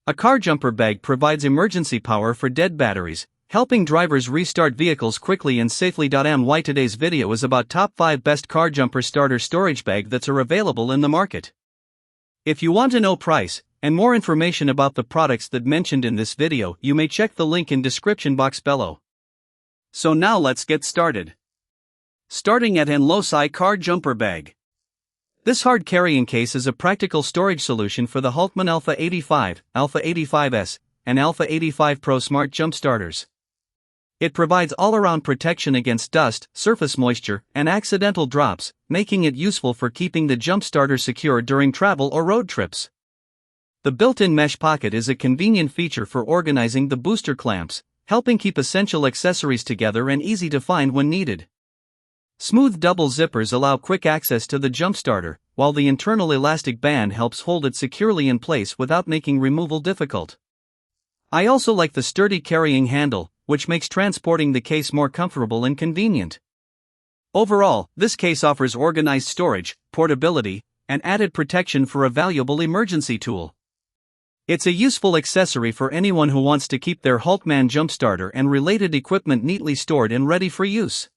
A car jumper bag provides emergency power for dead batteries, helping drivers restart vehicles quickly and safely. Today's video is about top 5 best car jumper starter storage bag that are available in the market. If you want to know price and more information about the products that mentioned in this video, you may check the link in description box below. So now let's get started. Starting at Aenllosi Car Jumper Bag. This hard carrying case is a practical storage solution for the HULKMAN Alpha85, Alpha85S, and Alpha85 Pro smart jump starters. It provides all-around protection against dust, surface moisture, and accidental drops, making it useful for keeping the jump starter secure during travel or road trips. The built-in mesh pocket is a convenient feature for organizing the booster clamps, helping keep essential accessories together and easy to find when needed. Smooth double zippers allow quick access to the jump starter, while the internal elastic band helps hold it securely in place without making removal difficult. I also like the sturdy carrying handle, which makes transporting the case more comfortable and convenient. Overall, this case offers organized storage, portability, and added protection for a valuable emergency tool. It's a useful accessory for anyone who wants to keep their HULKMAN jump starter and related equipment neatly stored and ready for use.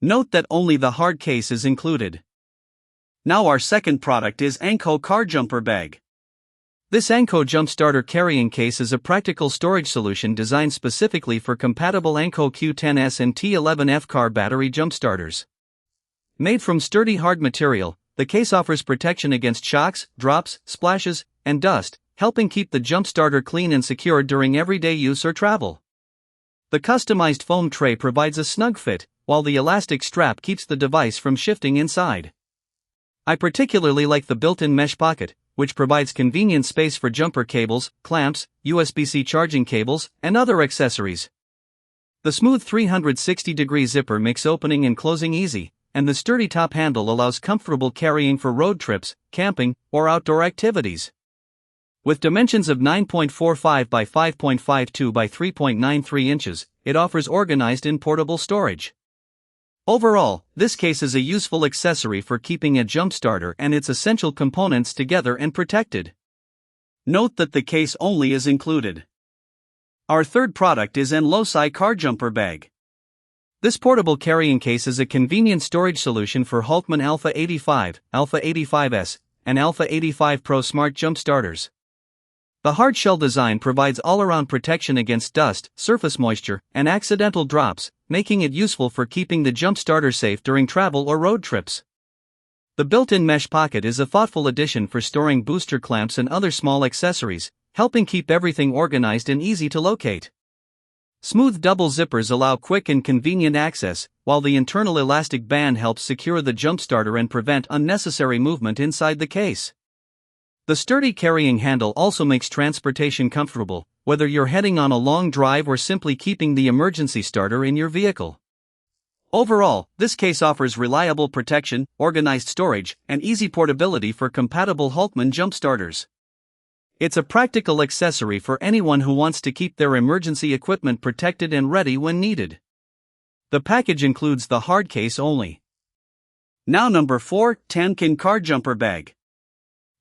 Note that only the hard case is included. Now our second product is Ankhoh Car Jumper Bag. This Ankhoh jump starter carrying case is a practical storage solution designed specifically for compatible Ankhoh Q10S and T11F car battery jump starters. Made from sturdy hard material, the case offers protection against shocks, drops, splashes, and dust, helping keep the jump starter clean and secure during everyday use or travel. The customized foam tray provides a snug fit, while the elastic strap keeps the device from shifting inside. I particularly like the built-in mesh pocket, which provides convenient space for jumper cables, clamps, USB-C charging cables, and other accessories. The smooth 360-degree zipper makes opening and closing easy, and the sturdy top handle allows comfortable carrying for road trips, camping, or outdoor activities. With dimensions of 9.45 by 5.52 by 3.93 inches, it offers organized and portable storage. Overall, this case is a useful accessory for keeping a jump starter and its essential components together and protected. Note that the case only is included. Our third product is Aenllosi Car Jumper Bag. This portable carrying case is a convenient storage solution for HULKMAN Alpha85, Alpha85S, and Alpha85 Pro smart jump starters. The hard shell design provides all-around protection against dust, surface moisture, and accidental drops, making it useful for keeping the jump starter safe during travel or road trips. The built-in mesh pocket is a thoughtful addition for storing booster clamps and other small accessories, helping keep everything organized and easy to locate. Smooth double zippers allow quick and convenient access, while the internal elastic band helps secure the jump starter and prevent unnecessary movement inside the case. The sturdy carrying handle also makes transportation comfortable, whether you're heading on a long drive or simply keeping the emergency starter in your vehicle. Overall, this case offers reliable protection, organized storage, and easy portability for compatible HULKMAN jump starters. It's a practical accessory for anyone who wants to keep their emergency equipment protected and ready when needed. The package includes the hard case only. Now number 4, Ankhoh Car Jumper Bag.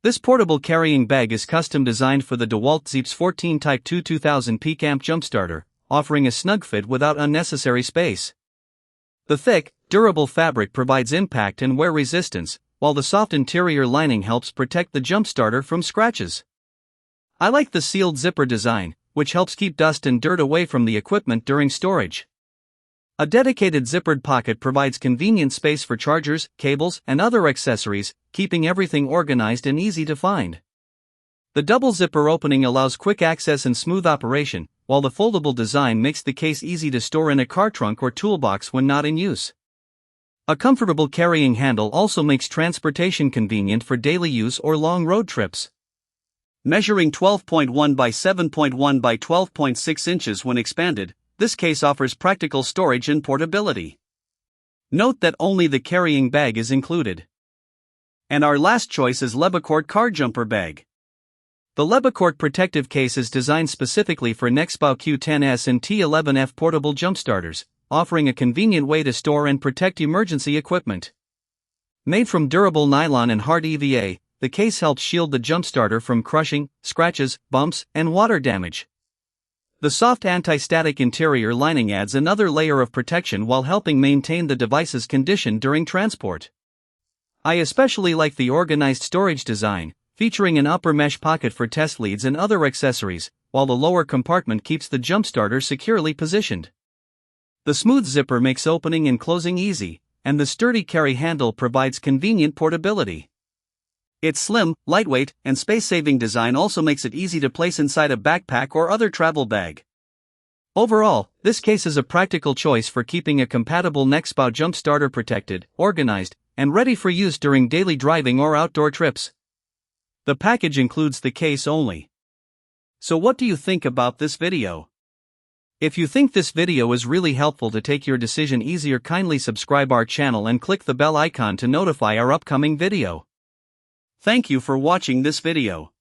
This portable carrying bag is custom designed for the DeWalt Zeeps 14 Type 2 2000 peak amp jump starter, offering a snug fit without unnecessary space. The thick, durable fabric provides impact and wear resistance, while the soft interior lining helps protect the jump starter from scratches. I like the sealed zipper design, which helps keep dust and dirt away from the equipment during storage. A dedicated zippered pocket provides convenient space for chargers, cables, and other accessories, keeping everything organized and easy to find. The double zipper opening allows quick access and smooth operation, while the foldable design makes the case easy to store in a car trunk or toolbox when not in use. A comfortable carrying handle also makes transportation convenient for daily use or long road trips. Measuring 12.1 by 7.1 by 12.6 inches when expanded, this case offers practical storage and portability. Note that only the carrying bag is included. And our last choice is Lebakort Car Jumper Bag. The Lebakort protective case is designed specifically for Ankhoh Q10S and T11F portable jump starters, offering a convenient way to store and protect emergency equipment. Made from durable nylon and hard EVA, the case helps shield the jump starter from crushing, scratches, bumps, and water damage. The soft anti-static interior lining adds another layer of protection while helping maintain the device's condition during transport. I especially like the organized storage design, featuring an upper mesh pocket for test leads and other accessories, while the lower compartment keeps the jump starter securely positioned. The smooth zipper makes opening and closing easy, and the sturdy carry handle provides convenient portability. Its slim, lightweight, and space-saving design also makes it easy to place inside a backpack or other travel bag. Overall, this case is a practical choice for keeping a compatible neck spout jump starter protected, organized, and ready for use during daily driving or outdoor trips. The package includes the case only. So what do you think about this video? If you think this video is really helpful to take your decision easier, kindly subscribe our channel and click the bell icon to notify our upcoming video. Thank you for watching this video.